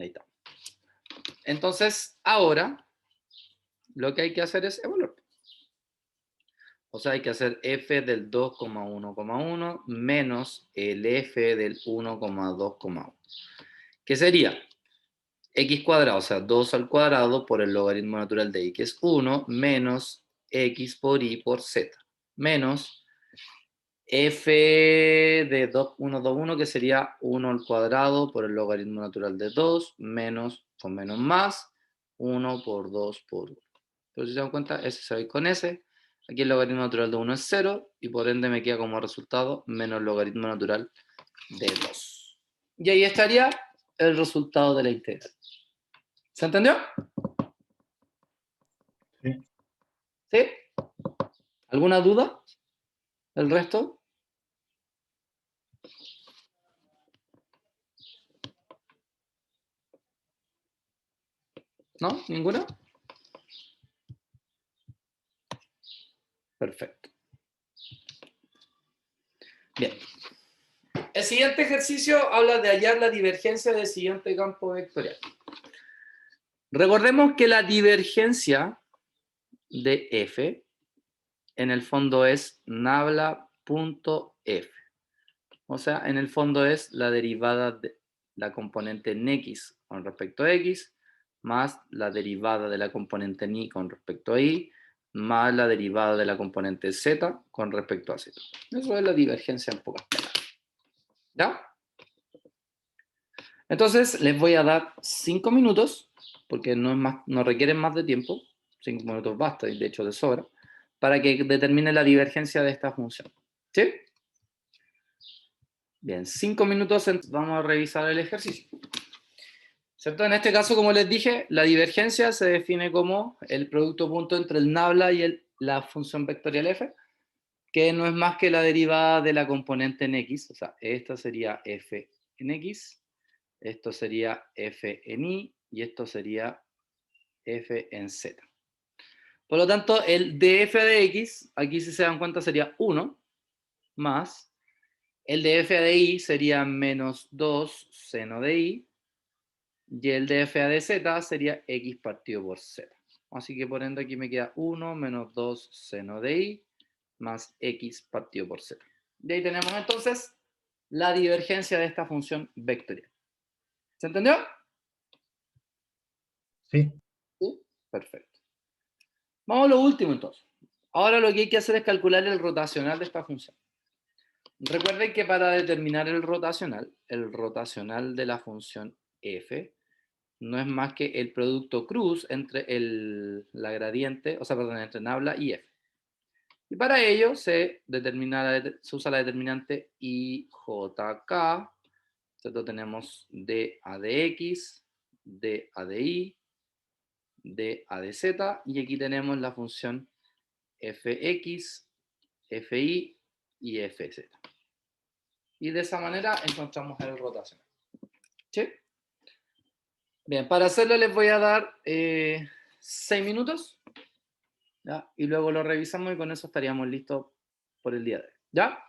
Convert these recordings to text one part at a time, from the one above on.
Ahí está. Entonces, ahora, lo que hay que hacer es evaluar. O sea, hay que hacer f del 2,1,1 menos el f del 1,2,1. ¿Qué sería? X cuadrado, o sea, 2 al cuadrado por el logaritmo natural de y, que es 1, menos x por y por z, menos f de 1,2,1, que sería 1 al cuadrado por el logaritmo natural de 2, menos, con menos más, 1 por 2 por 1. Entonces, si se dan cuenta, ese se va a ir con ese. Aquí el logaritmo natural de 1 es 0, y por ende me queda como resultado menos el logaritmo natural de 2. Y ahí estaría el resultado de la integral. ¿Se entendió? Sí. ¿Sí? ¿Alguna duda? ¿El resto? ¿No? ¿Ninguna? Perfecto. Bien. El siguiente ejercicio habla de hallar la divergencia del siguiente campo vectorial. Recordemos que la divergencia de f en el fondo es nabla.f. O sea, en el fondo es la derivada de la componente en x con respecto a x, más la derivada de la componente en y con respecto a y, más la derivada de la componente z con respecto a z. Eso es la divergencia en pocas palabras. ¿Ya? Entonces, les voy a dar 5 minutos, porque no requieren más de tiempo, 5 minutos basta, y de hecho de sobra, para que determine la divergencia de esta función. ¿Sí? Bien, 5 minutos, vamos a revisar el ejercicio. ¿Cierto? En este caso, como les dije, la divergencia se define como el producto punto entre el nabla y la función vectorial f, que no es más que la derivada de la componente en x, o sea, esta sería f en x, esto sería f en y, y esto sería f en z. Por lo tanto, el df de x, aquí si se dan cuenta sería 1, más el df de y sería menos 2 seno de y, y el df de z sería x partido por z. Así que por ende aquí me queda 1 menos 2 seno de y más x partido por z. Y ahí tenemos entonces la divergencia de esta función vectorial. ¿Se entendió? Sí. Sí. Perfecto. Vamos a lo último entonces. Ahora lo que hay que hacer es calcular el rotacional de esta función. Recuerden que para determinar el rotacional de la función f no es más que el producto cruz entre la gradiente, o sea, perdón, entre nabla y f. Y para ello se usa la determinante IJK. Entonces tenemos dA de x, dA de y, dA de z, y aquí tenemos la función fx, fi y fz. Y de esa manera encontramos el rotacional. ¿Sí? Bien, para hacerlo les voy a dar 6 minutos, ¿ya? Y luego lo revisamos y con eso estaríamos listos por el día de hoy. ¿Ya?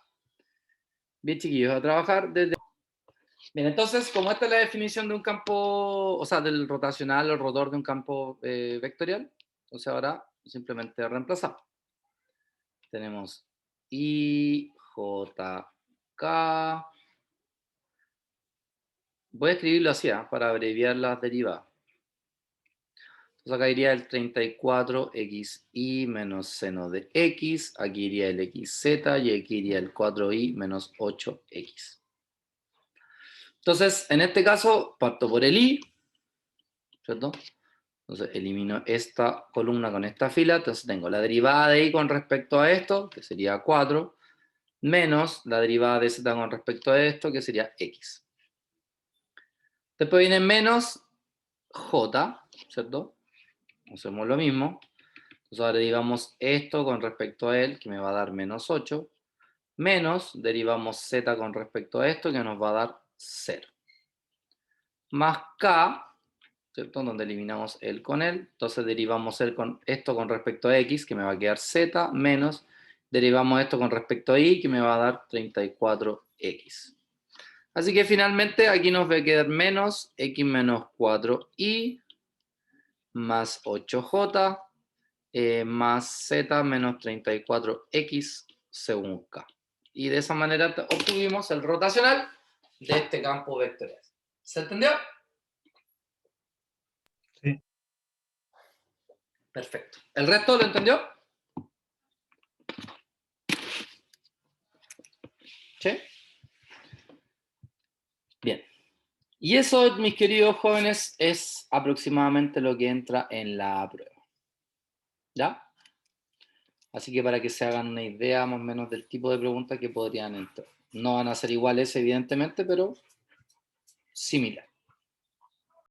Bien, chiquillos, a trabajar desde... Bien, entonces, como esta es la definición de un campo, o sea, del rotacional o rotor de un campo vectorial, entonces ahora simplemente reemplazamos. Tenemos IJK. Voy a escribirlo así, para abreviar las derivadas. Entonces acá iría el 34xy menos seno de x, aquí iría el xz y aquí iría el 4y menos 8x. Entonces, en este caso, parto por el y, ¿cierto? Entonces, elimino esta columna con esta fila, entonces tengo la derivada de y con respecto a esto, que sería 4, menos la derivada de z con respecto a esto, que sería x. Después viene menos j, ¿cierto? Hacemos lo mismo. Entonces ahora derivamos esto con respecto a él, que me va a dar menos 8, menos derivamos z con respecto a esto, que nos va a dar 0. Más k, ¿cierto? Donde eliminamos el con él. Entonces derivamos esto con respecto a x, que me va a quedar z, menos derivamos esto con respecto a y, que me va a dar 34x. Así que finalmente aquí nos va a quedar menos x menos 4y más 8j más z menos 34x según k. Y de esa manera obtuvimos el rotacional de este campo vectorial. ¿Se entendió? Sí. Perfecto. ¿El resto lo entendió? ¿Sí? Bien. Y eso, mis queridos jóvenes, es aproximadamente lo que entra en la prueba. ¿Ya? Así que para que se hagan una idea más o menos del tipo de preguntas que podrían entrar. No van a ser iguales, evidentemente, pero similares.